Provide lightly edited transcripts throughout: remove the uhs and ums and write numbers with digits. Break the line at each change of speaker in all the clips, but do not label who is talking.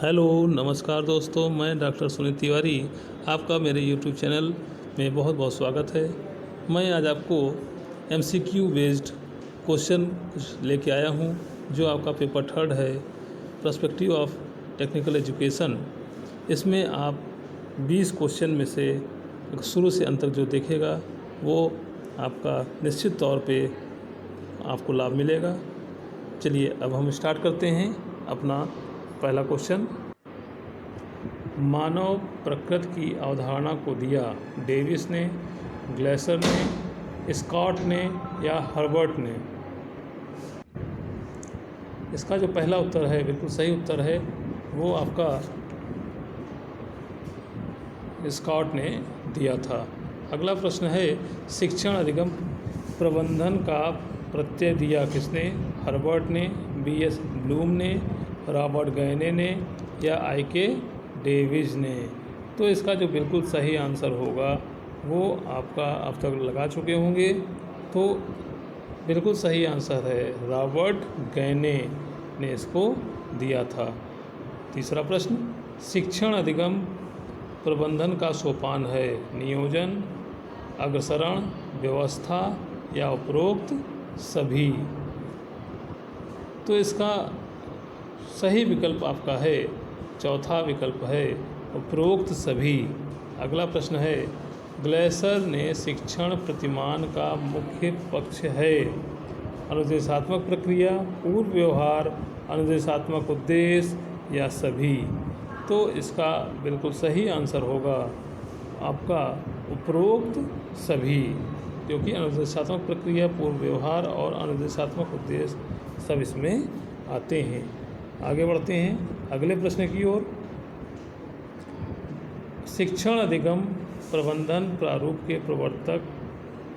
Hello नमस्कार दोस्तों, मैं डॉक्टर सुनील तिवारी आपका मेरे यूट्यूब चैनल में बहुत बहुत स्वागत है। मैं आज आपको एमसीक्यू बेस्ड क्वेश्चन कुछ लेके आया हूँ जो आपका पेपर थर्ड है, पर्सपेक्टिव ऑफ टेक्निकल एजुकेशन। इसमें आप 20 क्वेश्चन में से शुरू से अंत तक जो देखेगा वो आपका निश्चित तौर पे आपको लाभ मिलेगा। चलिए अब हम स्टार्ट करते हैं अपना पहला क्वेश्चन। मानव प्रकृति की अवधारणा को दिया डेविस ने, ग्लेसर ने, स्कॉट ने या हर्बर्ट ने? इसका जो पहला उत्तर है, बिल्कुल सही उत्तर है, वो आपका स्कॉट ने दिया था। अगला प्रश्न है, शिक्षण अधिगम प्रबंधन का प्रत्यय दिया किसने? हर्बर्ट ने, बीएस ब्लूम ने, रॉबर्ट गैने ने या आईके डेविस ने? तो इसका जो बिल्कुल सही आंसर होगा वो आपका अब तक लगा चुके होंगे, तो बिल्कुल सही आंसर है रॉबर्ट गैने ने इसको दिया था। तीसरा प्रश्न, शिक्षण अधिगम प्रबंधन का सोपान है नियोजन, अग्रसरण, व्यवस्था या उपरोक्त सभी? तो इसका सही विकल्प आपका है चौथा विकल्प है उपरोक्त सभी। अगला प्रश्न है, ग्लेसर ने शिक्षण प्रतिमान का मुख्य पक्ष है अनुदेशात्मक प्रक्रिया, पूर्व व्यवहार, अनुदेशात्मक उद्देश्य या सभी? तो इसका बिल्कुल सही आंसर होगा आपका उपरोक्त सभी, क्योंकि अनुदेशात्मक प्रक्रिया, पूर्व व्यवहार और अनुदेशात्मक उद्देश्य सब इसमें आते हैं। आगे बढ़ते हैं अगले प्रश्न की ओर। शिक्षण अधिगम प्रबंधन प्रारूप के प्रवर्तक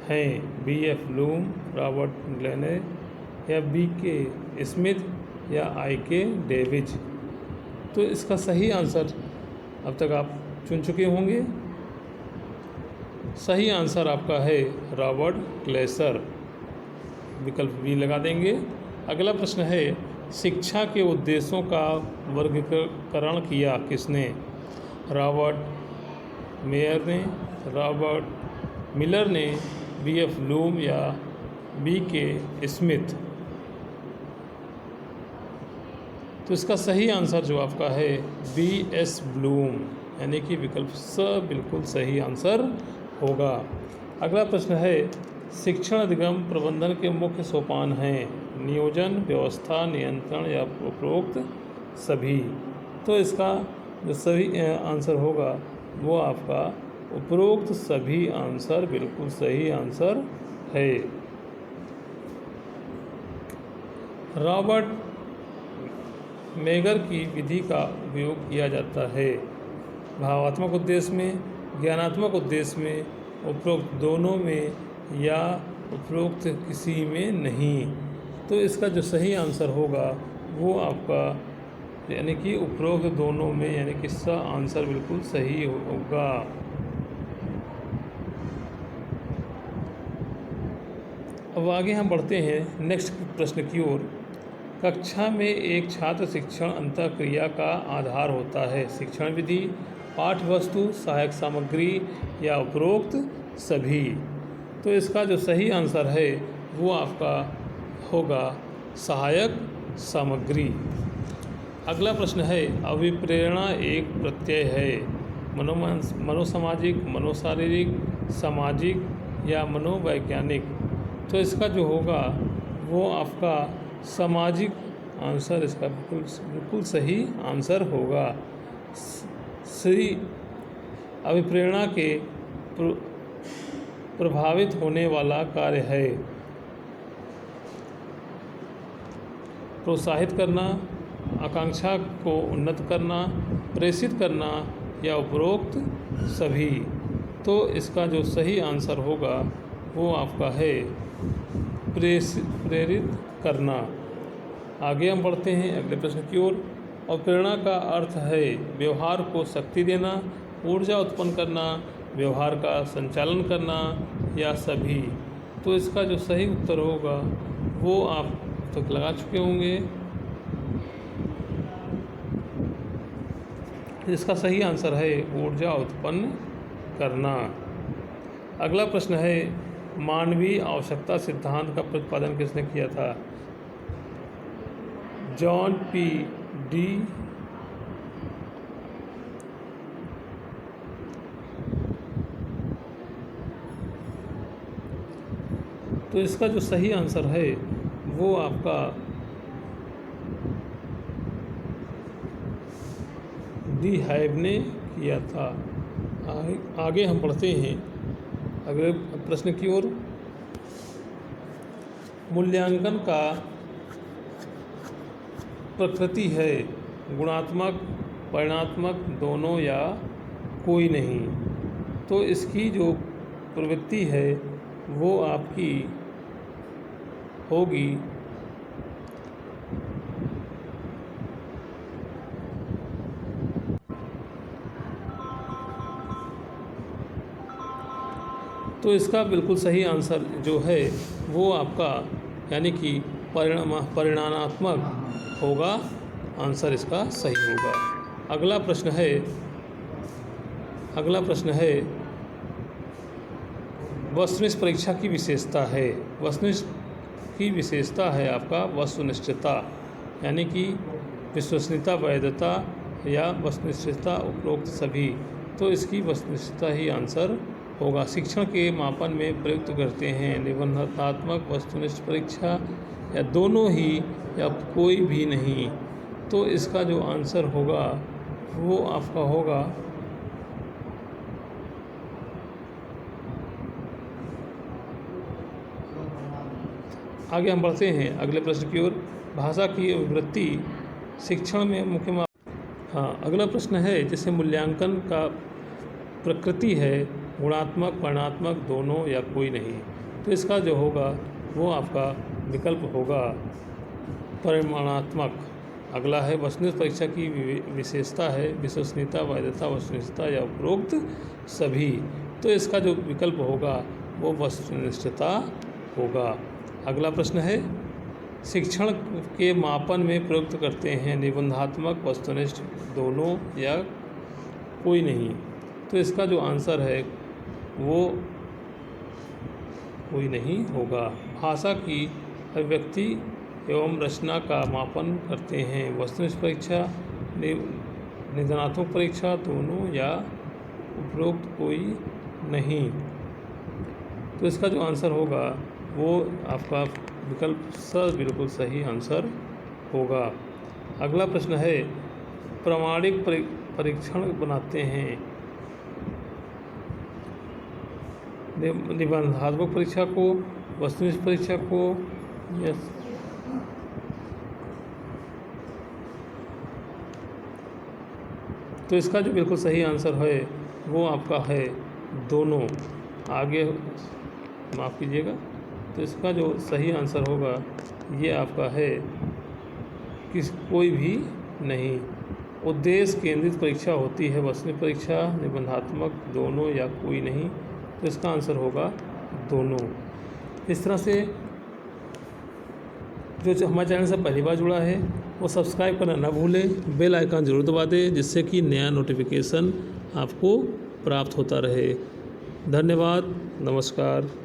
हैं बीएफ ब्लूम, रॉबर्ट गैने या बीके स्मिथ या आईके डेविस? तो इसका सही आंसर अब तक आप चुन चुके होंगे। सही आंसर आपका है रॉबर्ट ग्लेसर, विकल्प बी लगा देंगे। अगला प्रश्न है, शिक्षा के उद्देश्यों का वर्गीकरण किया किसने? रॉबर्ट मेयर ने, रॉबर्ट मिलर ने, बीएफ ब्लूम या बीके स्मिथ? तो इसका सही आंसर जो आपका है बीएस ब्लूम, यानी कि विकल्प स बिल्कुल सही आंसर होगा। अगला प्रश्न है, शिक्षण अधिगम प्रबंधन के मुख्य सोपान हैं नियोजन, व्यवस्था, नियंत्रण या उपरोक्त सभी? तो इसका जो सही आंसर होगा वो आपका उपरोक्त सभी आंसर बिल्कुल सही आंसर है। रॉबर्ट मेगर की विधि का उपयोग किया जाता है भावात्मक उद्देश्य में, ज्ञानात्मक उद्देश्य में, उपरोक्त दोनों में या उपरोक्त किसी में नहीं? तो इसका जो सही आंसर होगा वो आपका यानी कि उपरोक्त दोनों में, यानी कि इसका आंसर बिल्कुल सही होगा। अब आगे हम बढ़ते हैं नेक्स्ट प्रश्न की ओर। कक्षा में एक छात्र शिक्षण अंतःक्रिया का आधार होता है शिक्षण विधि, पाठ्य वस्तु, सहायक सामग्री या उपरोक्त सभी? तो इसका जो सही आंसर है वो आपका होगा सहायक सामग्री। अगला प्रश्न है, अभिप्रेरणा एक प्रत्यय है मनोसामाजिक, मनोशारीरिक, सामाजिक या मनोवैज्ञानिक? तो इसका जो होगा वो आपका सामाजिक आंसर इसका बिल्कुल सही आंसर होगा। श्री अभिप्रेरणा के प्रभावित होने वाला कार्य है प्रोत्साहित करना, आकांक्षा को उन्नत करना, प्रेषित करना या उपरोक्त सभी? तो इसका जो सही आंसर होगा वो आपका है प्रेरित करना। आगे हम बढ़ते हैं अगले प्रश्न की ओर। और प्रेरणा का अर्थ है व्यवहार को शक्ति देना, ऊर्जा उत्पन्न करना, व्यवहार का संचालन करना या सभी? तो इसका जो सही उत्तर होगा वो आप तक लगा चुके होंगे। इसका सही आंसर है ऊर्जा उत्पन्न करना। अगला प्रश्न है मानवीय आवश्यकता सिद्धांत का प्रतिपादन किसने किया था? जॉन पी डी तो इसका जो सही आंसर है वो आपका डी हाइव ने किया था। आगे हम पढ़ते हैं अगले प्रश्न की ओर। मूल्यांकन का प्रकृति है गुणात्मक, परिमाणात्मक, दोनों या कोई नहीं। तो इसकी जो प्रवृत्ति है वो आपकी होगी तो इसका बिल्कुल सही आंसर जो है वो आपका यानी कि परिमाणात्मक होगा। आंसर इसका सही होगा। अगला प्रश्न है वस्तुनिष्ठ परीक्षा की विशेषता है। वस्तुनिष्ठ की विशेषता है आपका वस्तुनिष्ठता, यानी कि विश्वसनीयता, वैधता या वस्तुनिष्ठता, उपरोक्त सभी। तो इसकी वस्तुनिष्ठता ही आंसर होगा। शिक्षण के मापन में प्रयुक्त करते हैं निबंधात्मक, वस्तुनिष्ठ परीक्षा या दोनों ही या कोई भी नहीं। तो इसका जो आंसर होगा वो आपका होगा आगे हम बढ़ते हैं अगले प्रश्न की ओर। भाषा की अभिवृत्ति शिक्षण में मुख्य अगला प्रश्न है जैसे मूल्यांकन का प्रकृति है गुणात्मक, परिमाणात्मक, दोनों या कोई नहीं। तो इसका जो होगा वो आपका विकल्प होगा परिमाणात्मक। अगला है वस्तुनिष्ठ परीक्षा की विशेषता है विश्वसनीयता, वैधता, वस्तुनिष्ठता या उपरोक्त सभी। तो इसका जो विकल्प होगा वो वस्तुनिष्ठता होगा। अगला प्रश्न है शिक्षण के मापन में प्रयुक्त करते हैं निबंधात्मक, वस्तुनिष्ठ, दोनों या कोई नहीं। तो इसका जो आंसर है वो कोई नहीं होगा। भाषा की अभिव्यक्ति एवं रचना का मापन करते हैं वस्तुनिष्ठ परीक्षा, निबंधात्मक परीक्षा, दोनों या उपरोक्त कोई नहीं। तो इसका जो आंसर होगा वो आपका विकल्प बिल्कुल सही आंसर होगा। अगला प्रश्न है प्रामाणिक परीक्षण बनाते हैं निबंधात्मक परीक्षा को, वस्तुनिष्ठ परीक्षा को या तो इसका जो बिल्कुल सही आंसर है वो आपका है दोनों। आगे माफ़ कीजिएगा। तो इसका जो सही आंसर होगा ये आपका है कि कोई भी नहीं। उद्देश्य केंद्रित परीक्षा होती है वस्तुनिष्ठ परीक्षा, निबंधात्मक, दोनों या कोई नहीं। तो इसका आंसर होगा दोनों। इस तरह से जो हमारे चैनल से पहली बार जुड़ा है वो सब्सक्राइब करना ना भूलें, बेल आइकन ज़रूर दबा दें जिससे कि नया नोटिफिकेशन आपको प्राप्त होता रहे। धन्यवाद, नमस्कार।